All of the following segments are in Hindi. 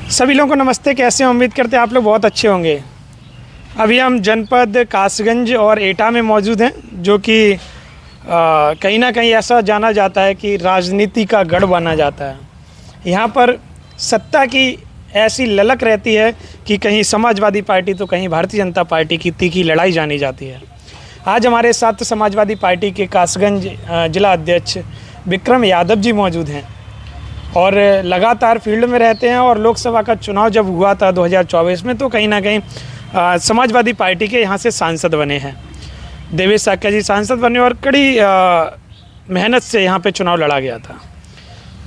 सभी लोगों को नमस्ते। कैसे हैं? उम्मीद करते हैं आप लोग बहुत अच्छे होंगे। अभी हम जनपद कासगंज और एटा में मौजूद हैं, जो कि कहीं ना कहीं ऐसा जाना जाता है कि राजनीति का गढ़ माना जाता है। यहाँ पर सत्ता की ऐसी ललक रहती है कि कहीं समाजवादी पार्टी तो कहीं भारतीय जनता पार्टी की तीखी लड़ाई जानी जाती है। आज हमारे साथ समाजवादी पार्टी के कासगंज जिला अध्यक्ष विक्रम यादव जी मौजूद हैं और लगातार फील्ड में रहते हैं। और लोकसभा का चुनाव जब हुआ था 2024 में, तो कहीं ना कहीं समाजवादी पार्टी के यहाँ से सांसद बने हैं। देवेश साक्या जी सांसद बने और कड़ी मेहनत से यहाँ पे चुनाव लड़ा गया था।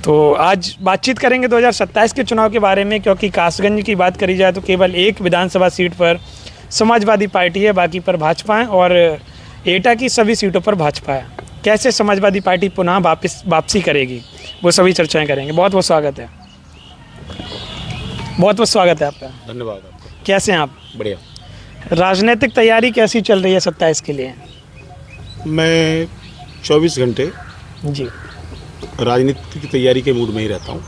तो आज बातचीत करेंगे 2027 के चुनाव के बारे में, क्योंकि कासगंज की बात करी जाए तो केवल एक विधानसभा सीट पर समाजवादी पार्टी है, बाकी पर भाजपा है, और एटा की सभी सीटों पर भाजपा है। कैसे समाजवादी पार्टी पुनः वापसी करेगी, वो सभी चर्चाएं करेंगे। बहुत बहुत स्वागत है। बहुत बहुत स्वागत है आपका। धन्यवाद आपका। कैसे हैं आप? बढ़िया। राजनीतिक तैयारी कैसी चल रही है 27 के लिए? मैं 24 घंटे जी राजनीति की तैयारी के मूड में ही रहता हूँ।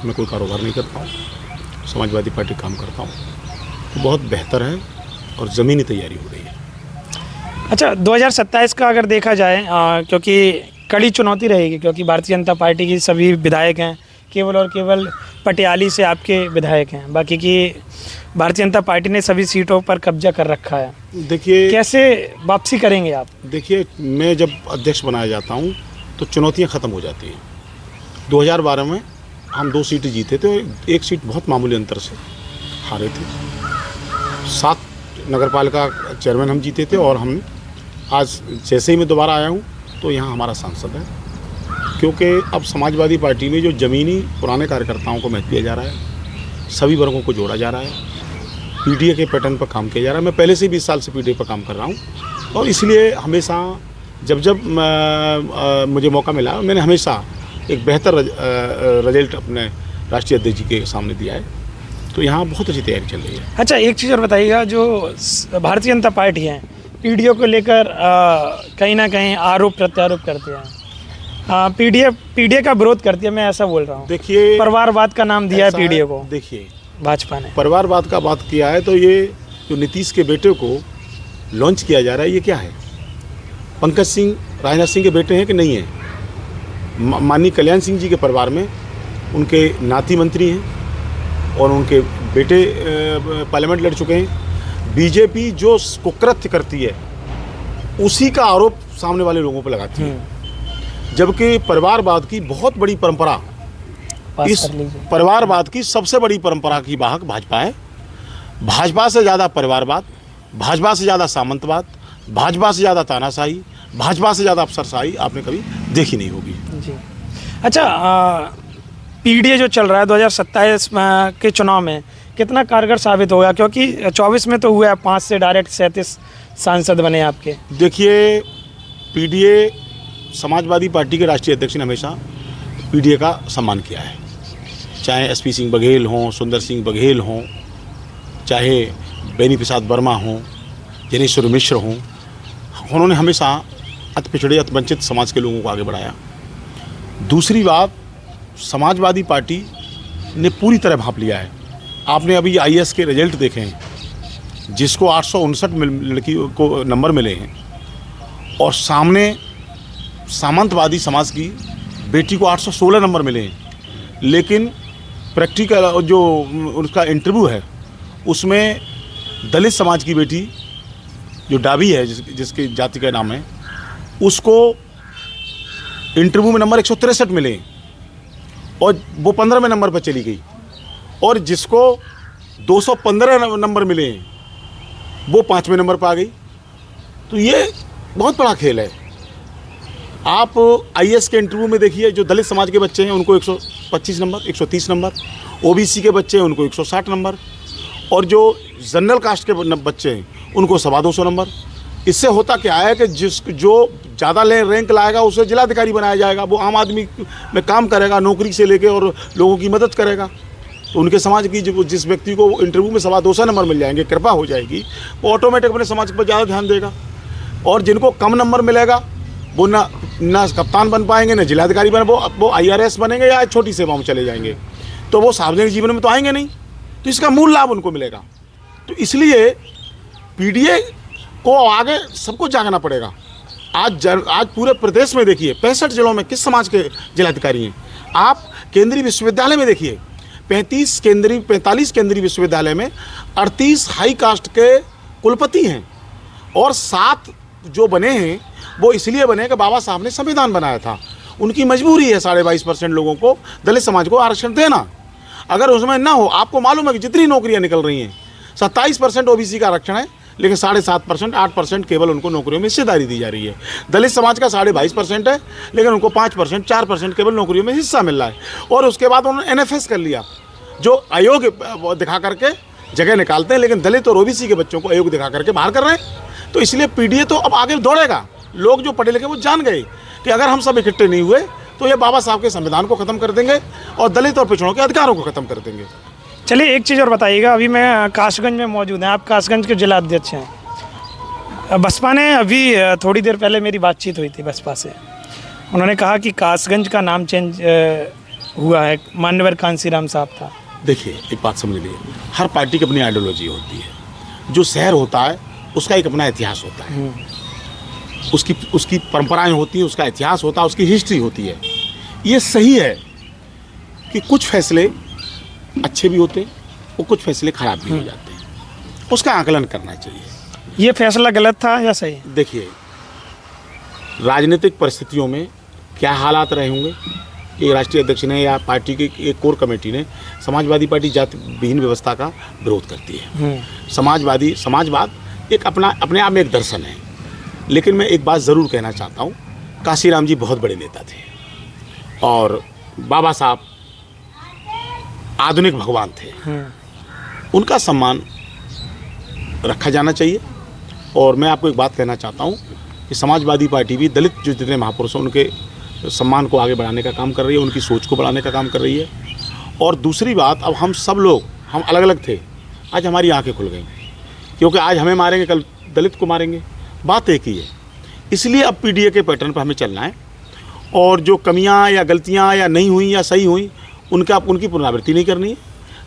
मैं कोई कारोबार नहीं करता हूँ, समाजवादी पार्टी काम करता हूँ। तो बहुत बेहतर है और ज़मीनी तैयारी हो रही है। अच्छा, 2027 का अगर देखा जाए, क्योंकि कड़ी चुनौती रहेगी, क्योंकि भारतीय जनता पार्टी की सभी विधायक हैं, केवल और केवल पटियाली से आपके विधायक हैं, बाकी की भारतीय जनता पार्टी ने सभी सीटों पर कब्जा कर रखा है। देखिए, कैसे वापसी करेंगे आप? देखिए, मैं जब अध्यक्ष बनाया जाता हूँ तो चुनौतियाँ ख़त्म हो जाती हैं। 2012 में हम 2 सीटें जीते थे, एक सीट बहुत मामूली अंतर से हारे थे। 7 नगरपालिका चेयरमैन हम जीते थे, और हम आज जैसे ही मैं दोबारा आया हूँ तो यहाँ हमारा सांसद है, क्योंकि अब समाजवादी पार्टी में जो ज़मीनी पुराने कार्यकर्ताओं को महत्व दिया जा रहा है, सभी वर्गों को जोड़ा जा रहा है, पीडीए के पैटर्न पर काम किया जा रहा है। मैं पहले से 20 साल से पीडीए पर काम कर रहा हूँ, और इसलिए हमेशा जब मुझे मौका मिला, मैंने हमेशा एक बेहतर रिजल्ट अपने राष्ट्रीय अध्यक्ष जी के सामने दिया है। तो यहाँ बहुत अच्छी तैयारी चल रही है। अच्छा, एक चीज़ और बताइएगा, जो भारतीय जनता पार्टी है पीडीए को लेकर कहीं ना कहीं आरोप प्रत्यारोप करते हैं, पीडीए का विरोध करती है, मैं ऐसा बोल रहा हूँ। देखिए, परिवारवाद का नाम दिया है पीडीए को। देखिए, भाजपा ने परिवारवाद का बात किया है, तो ये जो नीतीश के बेटे को लॉन्च किया जा रहा है, ये क्या है? पंकज सिंह राजनाथ सिंह के बेटे हैं कि नहीं है? माननीय कल्याण सिंह जी के परिवार में उनके नाती मंत्री हैं और उनके बेटे पार्लियामेंट लड़ चुके हैं। बीजेपी जो कुकृत्य करती है उसी का आरोप सामने वाले लोगों पर लगाती है, जबकि परिवारवाद की बहुत बड़ी परंपरा, इस परिवारवाद की सबसे बड़ी परंपरा की वाहक भाजपा है। भाजपा से ज़्यादा परिवारवाद, भाजपा से ज़्यादा सामंतवाद, भाजपा से ज़्यादा तानाशाही, भाजपा से ज़्यादा अफसरशाही आपने कभी देखी नहीं होगी। जी। अच्छा, पीडीए जो चल रहा है 2027 के चुनाव में कितना कारगर साबित होगा? क्योंकि 24 में तो हुआ है, 5 से डायरेक्ट 37 सांसद बने आपके। देखिए, पीडीए, समाजवादी पार्टी के राष्ट्रीय अध्यक्ष ने हमेशा पीडीए का सम्मान किया है, चाहे एसपी सिंह बघेल हों, सुंदर सिंह बघेल हों, चाहे बेनी प्रसाद वर्मा हों, जनेश्वर मिश्र हों। उन्होंने हमेशा अति पिछड़े, अति वंचित समाज के लोगों को आगे बढ़ाया। दूसरी बात, समाजवादी पार्टी ने पूरी तरह भांप लिया है। आपने अभी आईएएस के रिजल्ट देखे हैं, जिसको 859 लड़की को नंबर मिले हैं, और सामने सामंतवादी समाज की बेटी को 816 नंबर मिले हैं। लेकिन प्रैक्टिकल जो उसका इंटरव्यू है, उसमें दलित समाज की बेटी जो डाबी है, जिसकी जाति का नाम है, उसको इंटरव्यू में नंबर 163 मिले, और वो 15वें नंबर पर चली गई। और जिसको 215 नंबर मिले, वो 5वें नंबर पर आ गई। तो ये बहुत बड़ा खेल है। आप आईएएस के इंटरव्यू में देखिए, जो दलित समाज के बच्चे हैं उनको 125 नंबर, 130 नंबर, ओबीसी के बच्चे हैं उनको 160 नंबर, और जो जनरल कास्ट के बच्चे हैं उनको 225 नंबर। इससे होता क्या है कि जो ज़्यादा रैंक लाएगा उसे जिलाधिकारी बनाया जाएगा, वो आम आदमी में काम करेगा, नौकरी से लेके, और लोगों की मदद करेगा। तो उनके समाज की जिस व्यक्ति को इंटरव्यू में 225 नंबर मिल जाएंगे, कृपा हो जाएगी, वो ऑटोमेटिक अपने समाज पर ज़्यादा ध्यान देगा। और जिनको कम नंबर मिलेगा वो ना कप्तान बन पाएंगे, ना जिलाधिकारी बने, वो IRS बनेंगे या छोटी सेवा में चले जाएंगे। तो वो सार्वजनिक जीवन में तो आएंगे नहीं। तो इसका मूल लाभ उनको मिलेगा। तो इसलिए पीडीए को आगे सबको जागना पड़ेगा। आज पूरे प्रदेश में देखिए 65 जिलों में किस समाज के जिलाधिकारी हैं। आप केंद्रीय विश्वविद्यालय में देखिए 45 केंद्रीय विश्वविद्यालय में 38 हाई कास्ट के कुलपति हैं, और 7 जो बने हैं वो इसलिए बने कि बाबा साहब ने संविधान बनाया था। उनकी मजबूरी है 22.5% लोगों को, दलित समाज को आरक्षण देना। अगर उसमें ना हो, आपको मालूम है कि जितनी नौकरियां निकल रही हैं 27% ओबीसी का आरक्षण है, लेकिन 7.5% 8% केवल उनको नौकरियों में हिस्सेदारी दी जा रही है। दलित समाज का 22.5% है, लेकिन उनको 5% 4% केवल नौकरियों में हिस्सा मिल रहा है। और उसके बाद उन्होंने NFS कर लिया, जो अयोग्य दिखा करके जगह निकालते हैं, लेकिन दलित और ओबीसी के बच्चों को अयोग्य दिखा करके बाहर कर रहे हैं। तो इसलिए पीडीए तो अब आगे दौड़ेगा। लोग जो पढ़े लिखे वो जान गए कि अगर हम सब इकट्ठे नहीं हुए तो ये बाबा साहब के संविधान को ख़त्म कर देंगे और दलित और पिछड़ों के अधिकारों को ख़त्म कर देंगे। चलिए एक चीज़ और बताइएगा, अभी मैं कासगंज में मौजूद हैं, आप कासगंज के जिला अध्यक्ष हैं। बसपा ने अभी थोड़ी देर पहले मेरी बातचीत हुई थी बसपा से, उन्होंने कहा कि कासगंज का नाम चेंज हुआ है, मान्यवर कांसीराम साहब था। देखिए एक बात समझ लीजिए, हर पार्टी की अपनी आइडियोलॉजी होती है। जो शहर होता है उसका एक अपना इतिहास होता है, उसकी परंपराएं होती हैं, उसका इतिहास होता है, उसकी हिस्ट्री होती है। ये सही है कि कुछ फैसले अच्छे भी होते हैं और कुछ फैसले खराब भी हो जाते हैं, उसका आकलन करना चाहिए। ये फैसला गलत था या सही? देखिए राजनीतिक परिस्थितियों में क्या हालात रहे होंगे, एक राष्ट्रीय अध्यक्ष ने या पार्टी की एक कोर कमेटी ने, समाजवादी पार्टी जाति विहीन व्यवस्था का विरोध करती है। समाजवाद एक अपने आप में एक दर्शन है। लेकिन मैं एक बात ज़रूर कहना चाहता हूँ, कांसीराम जी बहुत बड़े नेता थे और बाबा साहब आधुनिक भगवान थे। उनका सम्मान रखा जाना चाहिए। और मैं आपको एक बात कहना चाहता हूँ कि समाजवादी पार्टी भी दलित जो जितने महापुरुष हैं उनके सम्मान को आगे बढ़ाने का काम कर रही है, उनकी सोच को बढ़ाने का काम कर रही है। और दूसरी बात, अब हम सब लोग हम अलग अलग थे, आज हमारी आंखें खुल गई, क्योंकि आज हमें मारेंगे कल दलित को मारेंगे, बात एक ही है। इसलिए अब पीडीए के पैटर्न पर हमें चलना है और जो कमियां या गलतियां या नहीं हुई या सही हुई उनकी पुनरावृत्ति नहीं करनी है।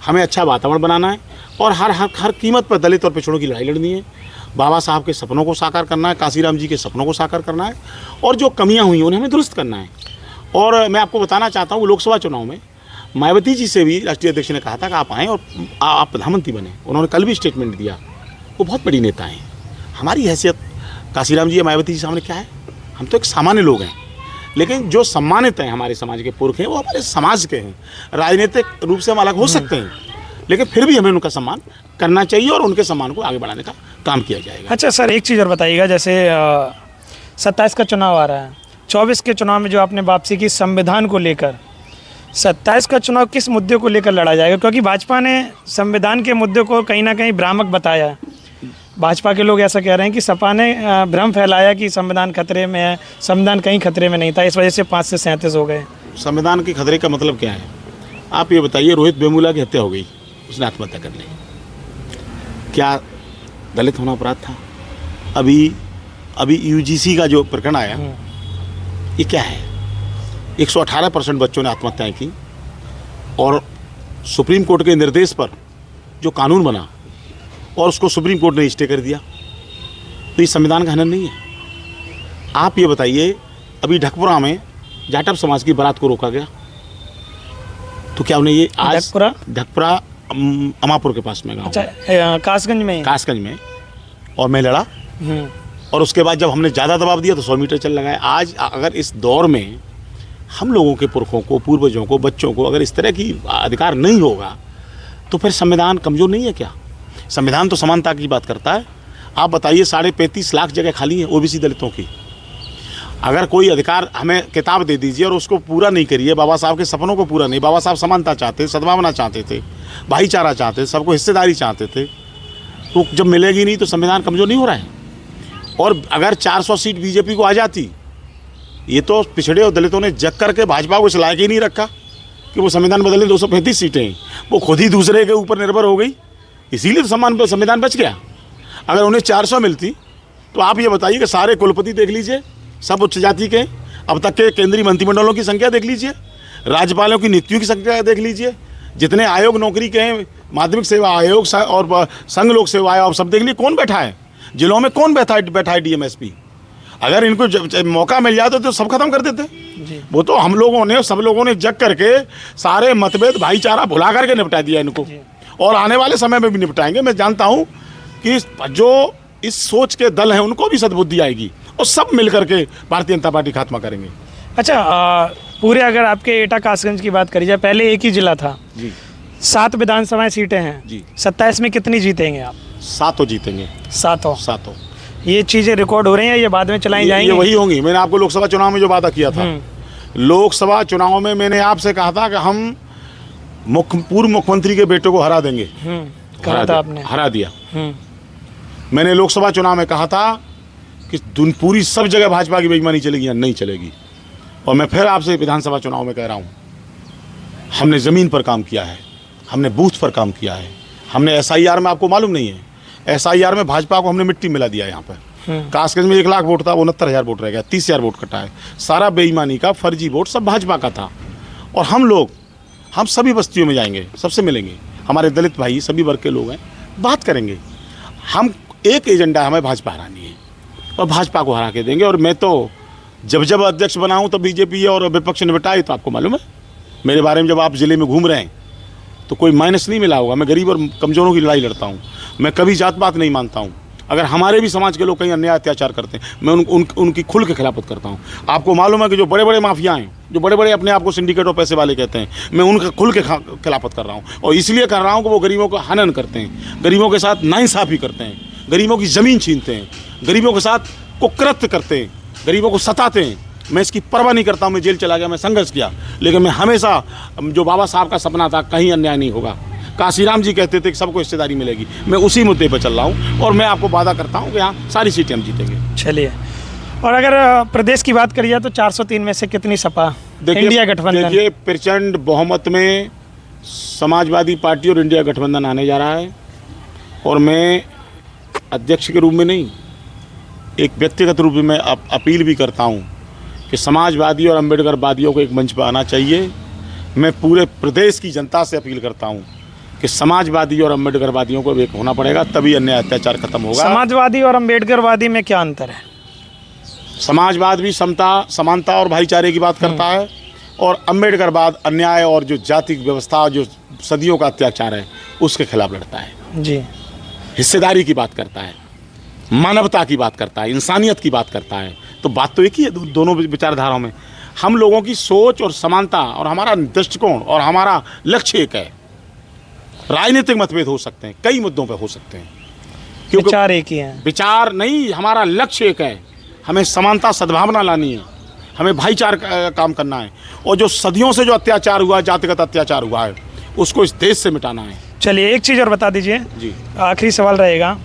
हमें अच्छा वातावरण बनाना है और हर कीमत पर दलित और पिछड़ों की लड़ाई लड़नी है। बाबा साहब के सपनों को साकार करना है, कांसीराम जी के सपनों को साकार करना है और जो कमियां हुई उन्हें हमें दुरुस्त करना है। और मैं आपको बताना चाहता हूँ, लोकसभा चुनाव में मायावती जी से भी राष्ट्रीय अध्यक्ष ने कहा था कि आप आएँ और आप प्रधानमंत्री बने। उन्होंने कल भी स्टेटमेंट दिया। वो बहुत बड़ी नेता हैं। हमारी हैसियत कांसीराम जी या मायावती जी सामने क्या है? हम तो एक सामान्य लोग हैं, लेकिन जो सम्मानित हैं हमारे समाज के पुरख हैं वो हमारे समाज के हैं। राजनीतिक रूप से हम अलग हो सकते हैं, लेकिन फिर भी हमें उनका सम्मान करना चाहिए और उनके सम्मान को आगे बढ़ाने का काम किया जाएगा। अच्छा सर, एक चीज़ और बताइएगा, जैसे 27 का चुनाव आ रहा है, 24 के चुनाव में जो आपने वापसी की संविधान को लेकर, 27 का चुनाव किस मुद्दे को लेकर लड़ा जाएगा? क्योंकि भाजपा ने संविधान के मुद्दे को कहीं ना कहीं भ्रामक बताया है। भाजपा के लोग ऐसा कह रहे हैं कि सपा ने भ्रम फैलाया कि संविधान खतरे में है, संविधान कहीं खतरे में नहीं था, इस वजह से 5 से 37 हो गए। संविधान के खतरे का मतलब क्या है? आप ये बताइए, रोहित वेमुला की हत्या हो गई, उसने आत्महत्या कर ली, क्या दलित होना अपराध था? अभी यूजीसी का जो प्रकरण आया, ये क्या है? 118% बच्चों ने आत्महत्याएं की और सुप्रीम कोर्ट के निर्देश पर जो कानून बना और उसको सुप्रीम कोर्ट ने स्टे कर दिया, तो ये संविधान का हनन नहीं है? आप ये बताइए, अभी ढकपुरा में जाटव समाज की बारात को रोका गया, तो क्या उन्हें ये आज ढकपुरा अमापुर के पास में गाँव, अच्छा कासगंज में और मैं लड़ा और उसके बाद जब हमने ज़्यादा दबाव दिया तो 100 मीटर चल लगाए। आज अगर इस दौर में हम लोगों के पुरखों को, पूर्वजों को, बच्चों को अगर इस तरह की अधिकार नहीं होगा तो फिर संविधान कमज़ोर नहीं है क्या? संविधान तो समानता की बात करता है। आप बताइए, 35.5 लाख जगह खाली हैं ओबीसी दलितों की। अगर कोई अधिकार हमें किताब दे दीजिए और उसको पूरा नहीं करिए, बाबा साहब के सपनों को पूरा नहीं, बाबा साहब समानता चाहते, सद्भावना चाहते थे, भाईचारा चाहते, सबको हिस्सेदारी चाहते थे, तो जब मिलेगी नहीं तो संविधान कमज़ोर नहीं हो रहा है। और अगर 400 सीट बीजेपी को आ जाती, ये तो पिछड़े और दलितों ने जग करके भाजपा को इस लायक ही नहीं रखा कि वो संविधान बदले। 235 सीटें हैं, वो खुद ही दूसरे के ऊपर निर्भर हो गई, इसीलिए तो संविधान बच गया। अगर उन्हें 400 मिलती तो आप ये बताइए कि सारे कुलपति देख लीजिए, सब उच्च जाति के, अब तक के केंद्रीय मंत्रिमंडलों की संख्या देख लीजिए, राज्यपालों की नियुक्तियों की संख्या देख लीजिए, जितने आयोग नौकरी के हैं, माध्यमिक सेवा आयोग और संघ लोक सेवा आयोग, सब देख लिए कौन बैठा है जिलों में, कौन बैठा है डीएमएसपी। अगर इनको मौका मिल जाता तो सब खत्म कर देते। वो तो हम लोगों ने, सब लोगों ने जग करके सारे मतभेद भाईचारा भुला करके निपटा दिया इनको, और आने वाले समय में भी निपटाएंगे। मैं जानता हूँ कि जो इस सोच के दल हैं उनको भी सद्बुद्धि आएगी और सब मिल करके भारतीय जनता पार्टी खात्मा करेंगे। अच्छा, पूरे अगर आपके एटा कासगंज की बात करी जाए, पहले एक ही जिला था जी, 7 विधानसभाएं सीटें हैं जी, 27 में कितनी जीतेंगे आप? 7 जीतेंगे। 7 ये चीज़ें रिकॉर्ड हो रही हैं, ये बाद में चलाई जाएंगी? ये वही होंगी। मैंने आपको लोकसभा चुनाव में जो वादा किया था, लोकसभा चुनाव में मैंने आपसे कहा था कि हम पूर्व मुख्यमंत्री के बेटे को हरा देंगे। कहा था आपने? हरा दिया। मैंने लोकसभा चुनाव में कहा था कि पूरी सब जगह भाजपा की बेईमानी चलेगी या नहीं चलेगी, और मैं फिर आपसे विधानसभा चुनाव में कह रहा हूँ, हमने ज़मीन पर काम किया है, हमने बूथ पर काम किया है, हमने SIR में, आपको मालूम नहीं है, SIR में भाजपा को हमने मिट्टी मिला दिया। यहाँ पर कासगंज में 1 लाख वोट था, 69,000 वोट रह गया, 30,000 वोट कटा है। सारा बेईमानी का फर्जी वोट सब भाजपा का था। और हम सभी बस्तियों में जाएंगे, सबसे मिलेंगे, हमारे दलित भाई सभी वर्ग के लोग हैं, बात करेंगे। हम एक एजेंडा, हमें भाजपा हरानी है और भाजपा को हरा के देंगे। और मैं तो जब अध्यक्ष बना हूँ तो बीजेपी और विपक्ष ने बिठाई, तो आपको मालूम है मेरे बारे में, जब आप ज़िले में घूम रहे हैं तो कोई माइनस नहीं मिला होगा। मैं गरीब और कमज़ोरों की लड़ाई लड़ता हूँ, मैं कभी जात पात नहीं मानता हूँ। अगर हमारे भी समाज के लोग कहीं अन्याय अत्याचार करते हैं, मैं उनकी खुल के खिलाफत करता हूँ। आपको मालूम है कि जो बड़े बड़े माफिया हैं, जो बड़े बड़े अपने आप को सिंडिकेट और पैसे वाले कहते हैं, मैं उनका खुल के खिलाफत कर रहा हूँ। और इसलिए कर रहा हूँ कि वो गरीबों का हनन करते हैं, गरीबों के साथ नाइंसाफ़ी करते हैं, गरीबों की ज़मीन छीनते हैं, गरीबों के साथ कुकृत्य करते हैं, गरीबों को सताते हैं। मैं इसकी परवाह नहीं करता हूँ। मैं जेल चला गया, मैं संघर्ष किया, लेकिन मैं हमेशा, जो बाबा साहब का सपना था, कहीं अन्याय नहीं होगा। काशीराम जी कहते थे कि सबको हिस्सेदारी मिलेगी, मैं उसी मुद्दे पर चल रहा हूँ और मैं आपको वादा करता हूँ कि यहाँ सारी सीटें हम जीतेंगे। चलिए, और अगर प्रदेश की बात करिए तो 403 में से कितनी सपा इंडिया गठबंधन? देखिए, प्रचंड बहुमत में समाजवादी पार्टी और इंडिया गठबंधन आने जा रहा है। और मैं अध्यक्ष के रूप में नहीं, एक व्यक्तिगत रूप में मैं अपील भी करता हूँ कि समाजवादी और अम्बेडकरवादियों को एक मंच पर आना चाहिए। मैं पूरे प्रदेश की जनता से अपील करता हूँ कि समाजवादी और अम्बेडकरवादियों को एक होना पड़ेगा, तभी अन्याय अत्याचार खत्म होगा। समाजवादी और अम्बेडकरवादी में क्या अंतर है? समाजवाद भी समता, समानता और भाईचारे की बात करता है, और अम्बेडकरवाद अन्याय और जो जाति व्यवस्था, जो सदियों का अत्याचार है, उसके खिलाफ लड़ता है जी। हिस्सेदारी की बात करता है, मानवता की बात करता है, इंसानियत की बात करता है। तो बात तो एक ही है दोनों विचारधाराओं में। हम लोगों की सोच और समानता और हमारा दृष्टिकोण और हमारा लक्ष्य एक है। राजनीतिक मतभेद हो सकते हैं, कई मुद्दों पर हो सकते हैं, क्योंकि विचार एक ही हैं। विचार नहीं, हमारा लक्ष्य एक है। हमें समानता, सद्भावना लानी है, हमें भाईचार का काम करना है, और जो सदियों से जो अत्याचार हुआ, जातिगत अत्याचार हुआ है, उसको इस देश से मिटाना है। चलिए, एक चीज़ और बता दीजिए जी, आखिरी सवाल रहेगा।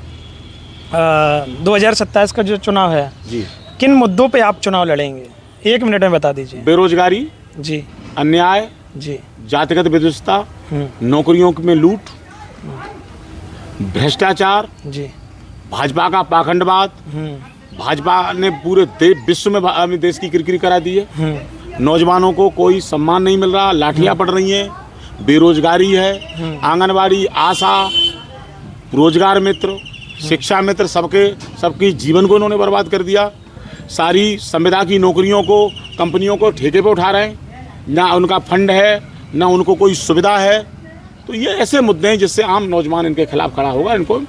2027 का जो चुनाव है जी, किन मुद्दों पे आप चुनाव लड़ेंगे? 1 मिनट में बता दीजिए। बेरोजगारी जी, अन्याय जी, जातिगत विद्वेषता, नौकरियों में लूट, भ्रष्टाचार, जी, भाजपा का पाखंडवाद। भाजपा ने पूरे विश्व में देश की किरकिरी करा दी है। नौजवानों को कोई सम्मान नहीं मिल रहा, लाठियां पड़ रही हैं, बेरोजगारी है, आंगनबाड़ी, आशा, रोजगार मित्र, शिक्षा मित्र, सबकी जीवन को इन्होंने बर्बाद कर दिया। सारी संविदा की नौकरियों को कंपनियों को ठेके पे उठा रहे हैं, ना उनका फंड है, ना उनको कोई सुविधा है। तो ये ऐसे मुद्दे हैं जिससे आम नौजवान इनके खिलाफ खड़ा होगा, इनको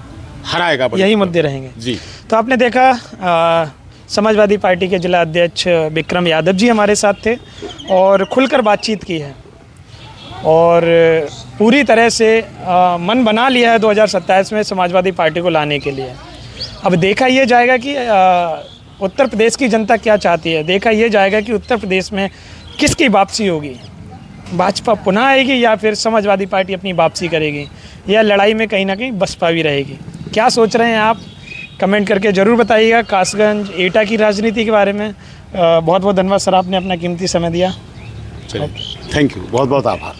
हराएगा। यही मुद्दे रहेंगे जी। तो आपने देखा समाजवादी पार्टी के जिला अध्यक्ष विक्रम यादव जी हमारे साथ थे और खुलकर बातचीत की है, और पूरी तरह से मन बना लिया है 2027 में समाजवादी पार्टी को लाने के लिए। अब देखा ये जाएगा कि उत्तर प्रदेश की जनता क्या चाहती है, देखा ये जाएगा कि उत्तर प्रदेश में किसकी वापसी होगी, भाजपा पुनः आएगी या फिर समाजवादी पार्टी अपनी वापसी करेगी, या लड़ाई में कहीं ना कहीं बसपा भी रहेगी। क्या सोच रहे हैं आप, कमेंट करके ज़रूर बताइएगा। कासगंज एटा की राजनीति के बारे में बहुत बहुत धन्यवाद सर, आपने अपना कीमती समय दिया। चलिए, थैंक यू, बहुत बहुत आभार।